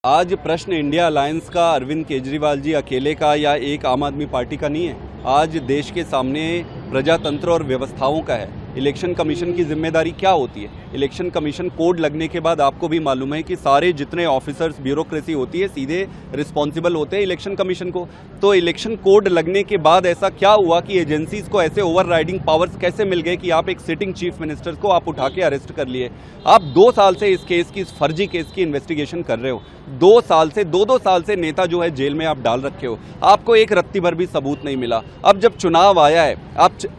आज प्रश्न India alliance का, अरविंद केजरीवाल जी अकेले का या एक आम आदमी पार्टी का नहीं है। आज देश के सामने प्रजातंत्र और व्यवस्थाओं का है। इलेक्शन कमीशन की जिम्मेदारी क्या होती है? इलेक्शन कमीशन कोड लगने के बाद आपको भी मालूम है कि सारे जितने ऑफिसर्स, ब्यूरोक्रेसी होती है, सीधे रिस्पॉन्सिबल होते हैं इलेक्शन कमीशन को। तो इलेक्शन कोड लगने के बाद ऐसा क्या हुआ कि एजेंसीज को ऐसे ओवरराइडिंग पावर्स कैसे मिल गए कि आप एक सिटिंग चीफ मिनिस्टर को आप उठा के अरेस्ट कर लिए? आप 2 साल से इस केस की, इस फर्जी केस की इन्वेस्टिगेशन कर रहे हो। 2 साल से, 2 साल से नेता जो है जेल में आप डाल रखे हो। आपको एक रत्ती भर भी सबूत नहीं मिला। अब जब चुनाव आया है,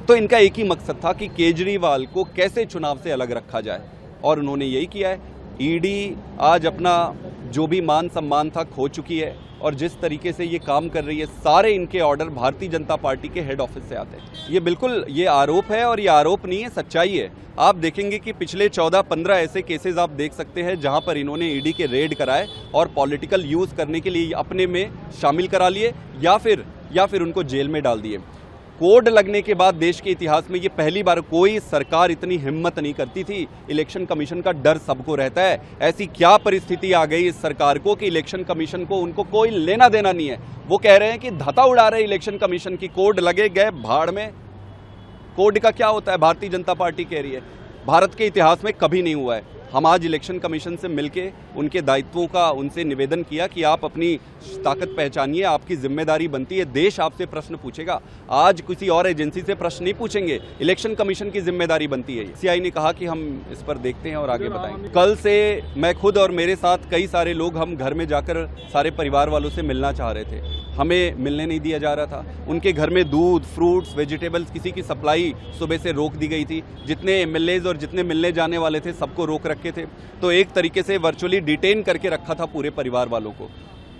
तो इनका एक ही मकसद था कि केजरीवाल को कैसे चुनाव से अलग रखा जाए, और उन्होंने यही किया है। ईडी आज अपना जो भी मान सम्मान था खो चुकी है, और जिस तरीके से ये काम कर रही है, सारे इनके ऑर्डर भारतीय जनता पार्टी के हेड ऑफिस से आते हैं। ये बिल्कुल ये आरोप है, और ये आरोप नहीं है, सच्चाई है। आप देखेंगे कि पिछले 14-15 ऐसे केसेस आप देख सकते हैं जहां पर इन्होंने ईडी के रेड कराए और पॉलिटिकल यूज करने के लिए अपने में शामिल करा लिए, या फिर उनको जेल में डाल दिए। कोड लगने के बाद देश के इतिहास में ये पहली बार कोई सरकार इतनी हिम्मत नहीं करती थी। इलेक्शन कमीशन का डर सबको रहता है। ऐसी क्या परिस्थिति आ गई इस सरकार को कि इलेक्शन कमीशन को, उनको कोई लेना देना नहीं है। वो कह रहे हैं कि धता उड़ा रहे इलेक्शन कमीशन की, कोड लगे गए भाड़ में। कोड का क्या होता है? भारतीय जनता पार्टी कह रही है भारत के इतिहास में कभी नहीं हुआ है। हम आज इलेक्शन कमीशन से मिलके उनके दायित्वों का उनसे निवेदन किया कि आप अपनी ताकत पहचानिए, आपकी जिम्मेदारी बनती है, देश आपसे प्रश्न पूछेगा। आज किसी और एजेंसी से प्रश्न नहीं पूछेंगे, इलेक्शन कमीशन की जिम्मेदारी बनती है। सीआई ने कहा कि हम इस पर देखते हैं और आगे बताएंगे। कल से मैं खुद और मेरे साथ कई सारे लोग, हम घर में जाकर सारे परिवार वालों से मिलना चाह रहे थे। हमें मिलने नहीं दिया जा रहा था। उनके घर में दूध, फ्रूट्स, वेजिटेबल्स, किसी की सप्लाई सुबह से रोक दी गई थी। जितने एमएलएज और जितने मिलने जाने वाले थे सबको रोक रखे थे। तो एक तरीके से वर्चुअली डिटेन करके रखा था पूरे परिवार वालों को।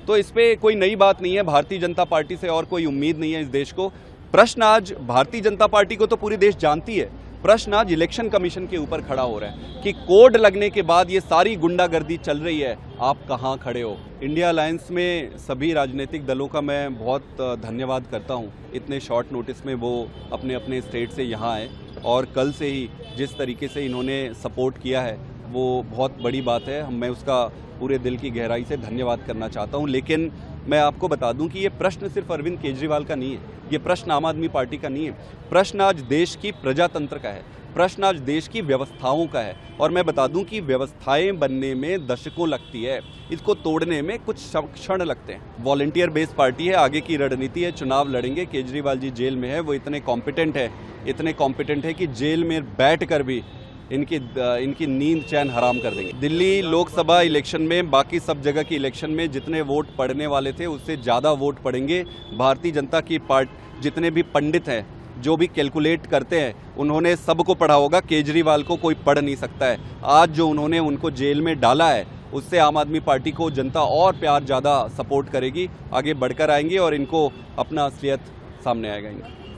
तो इस पे कोई नई बात नहीं है। भारतीय जनता पार्टी से और कोई उम्मीद नहीं है इस देश को। प्रश्न आज भारतीय जनता पार्टी को तो पूरी देश जानती है, प्रश्न आज इलेक्शन कमीशन के ऊपर खड़ा हो रहा है कि कोड लगने के बाद ये सारी गुंडागर्दी चल रही है, आप कहां खड़े हो? इंडिया अलायंस में सभी राजनीतिक दलों का मैं बहुत धन्यवाद करता हूं। इतने शॉर्ट नोटिस में वो अपने अपने स्टेट से यहां आए, और कल से ही जिस तरीके से इन्होंने सपोर्ट किया है वो बहुत बड़ी बात है। मैं उसका पूरे दिल की गहराई से धन्यवाद करना चाहता हूं। लेकिन मैं आपको बता दूं कि ये प्रश्न सिर्फ अरविंद केजरीवाल का नहीं है, ये प्रश्न आम आदमी पार्टी का नहीं है। प्रश्न आज देश की प्रजातंत्र का है, प्रश्न आज देश की व्यवस्थाओं का है। और मैं बता दूं कि व्यवस्थाएं बनने में दशकों लगती है, इसको तोड़ने में कुछ क्षण लगते हैं। वॉलंटियर बेस्ड पार्टी है, आगे की रणनीति है, चुनाव लड़ेंगे। केजरीवाल जी जेल में है, वो इतने कॉम्पिटेंट है कि जेल में बैठ कर भी इनकी नींद चैन हराम कर देंगे। दिल्ली लोकसभा इलेक्शन में, बाकी सब जगह की इलेक्शन में जितने वोट पड़ने वाले थे उससे ज़्यादा वोट पड़ेंगे भारतीय जनता की पार्टी। जितने भी पंडित हैं, जो भी कैलकुलेट करते हैं, उन्होंने सबको पढ़ा होगा, केजरीवाल को कोई पढ़ नहीं सकता है। आज जो उन्होंने उनको जेल में डाला है, उससे आम आदमी पार्टी को जनता और प्यार ज़्यादा सपोर्ट करेगी, आगे बढ़कर आएंगे और इनको अपना असलियत सामने आएगा।